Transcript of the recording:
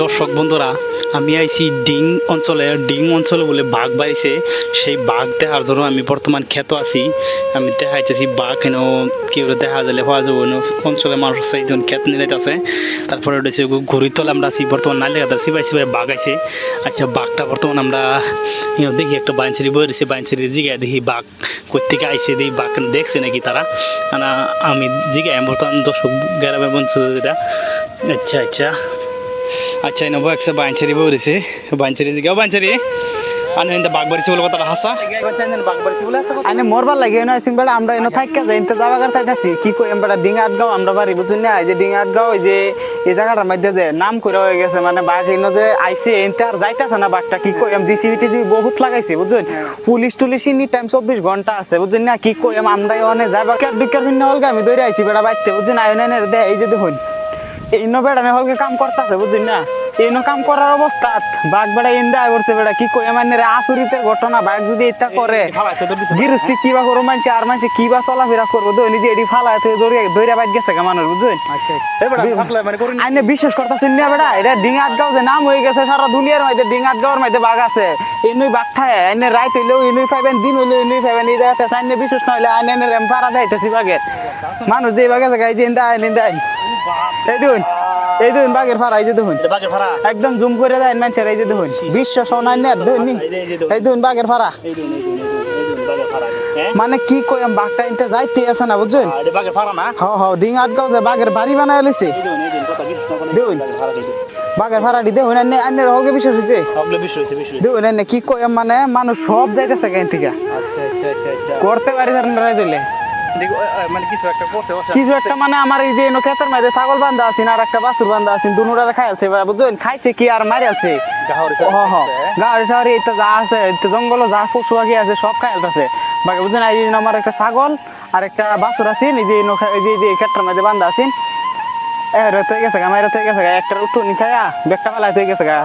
দর্শক বন্ধুরা, আমি আইছি ডিং অঞ্চলে বলে বাঘ বাড়িছে। সেই বাঘ দেখার জন্য আমি বর্তমান ক্ষেত আছি। আমি দেখাইতেছি বাঘ কেন কেউ দেখা দিলে হওয়া যাবো অঞ্চলে মানুষ একজন ক্ষেত নিলাইতে আছে। তারপরে উঠেছে ঘড়ির তলে আমরা আছি বর্তমান নালিকাতার সিপাই বাঘ আইছে। আচ্ছা, বাঘটা বর্তমান আমরা দেখি একটা বাইনসারি বই রয়েছে, বাইনসারি জিগায় দেখি বাঘ কোথেকে আইছে, দেখি বাঘ দেখছে নাকি তারা। আমি জিগাই বর্তমান দর্শক গ্রামে বলছে যেটা। আচ্ছা আচ্ছা আচ্ছা, নব একটা বাইনসারি বই রয়েছে, বাইনসারি জিগাও বাইনসারি আনে বাঘ বাড়িছে বলে কথা হাসা বাঘ বাড়িছে বলে আছে। আনে মরবার লাগে না সিং বেড়া আমরা এনে থাইকা যাই ইনতে যাবা কার চাইতাছি কি কই এমবেড়া ডিঙ্গাট গাঁও আমরা বাড়ি বুঝুন না। এই যে ডিঙ্গাট গাঁও, এই যে এই জায়গাটার মধ্যে যে নাম করে হয়ে গেছে, মানে বাঘ এনে যে আইছে এনতে আর যাইতাছে না বাঘটা। কি কই এম জিসিবিটি বহুত লাগাইছে বুঝুন, পুলিশ টুলিশ এনি টাইম 24 ঘন্টা আছে বুঝুন না। কি কই আমরা অনে যাবা কার বিকার ভিন্ন হলগে আমি দৌড়ে আইছি বেড়া বাইতে বুঝুন। আয়নে দে এই যে দেখুন ইন্ন বেড়া নে হলকে কাম করতাছে বুঝুন না। এনো কাম করার অবস্থা বাঘ বেড়া ইন্দা করছে বেড়া। কি কই মানে আসুরিতের ঘটনা, বাঘ যদি এটা করে গিরস্তি কিবা করো মানুষ আর মানুষ কিবা চলাফেরা করবো দৈনি যে এটি ফালা দৌড়া বাইক গেছে মানুষ বুঝুন। আইনে বিশ্বাস করতেছেন না বেড়া, এটা ডিঙ্গাট গাঁও যে নাম হয়ে গেছে সারা দুনিয়ার মধ্যে। ডিঙ্গাট গাঁওর মধ্যে বাঘ আছে, এনুই বাঘ থাকে। আইনে রাত হইলেও এনুই পাইবেন, দিন হইলেও এনুই পাইবেন। এই জায়গাতে আইনে বিশ্বাস না হইলে আইনে ফাড়া যাইতেছি বাঘের। মানুষ যে বাঘ আছে গাই যে ইন্দা আইন ইন্দা আইন এই দেখুন বাঘের ফাড়া, এই যে দেখুন একদম জুম করে দেয় মানুষের। এই যে দেখুন বিশ্বাস অনান্যের দেখুন, এই দেখুন বাঘের ফাড়া। মানে কি কই বাঘটা ইনতে যাইতে আছে না বুঝছেন। ডিঙ্গাট গাঁও যে বাঘের বাড়ি বানায় লইছে দেখুন, বাঘের ফাড়াটি দেখুন আন্যের হলকে বিশ্বাস হয়েছে দেখুন। এনে কি কই মানে মানুষ সব যাইতেছে গাইন থেকে করতে পারি দিলে কিছু একটা। মানে আমার এই যে ক্ষেতের মধ্যে ছাগল বান্ধা আছেন আর একটা বাছুর বান্ধা আছেন, দুনুরা খাইছে বুঝলেন। খাইছে কি আর মারিয়ালছে গাড়ি শহরে যা আছে জঙ্গল যা পশু পাখি আছে সব খাইলতেছে বাকি বুঝলেন। এই যে আমার একটা ছাগল আর একটা বাছুর আছেন, এই যে ক্ষেতের মধ্যে বান্ধা আছেন। এর তো গেছে গা, মায়ের তো গেছে গা, একটা উঠুনি খায়া বেগটা ফেলায় তো গেছে গা।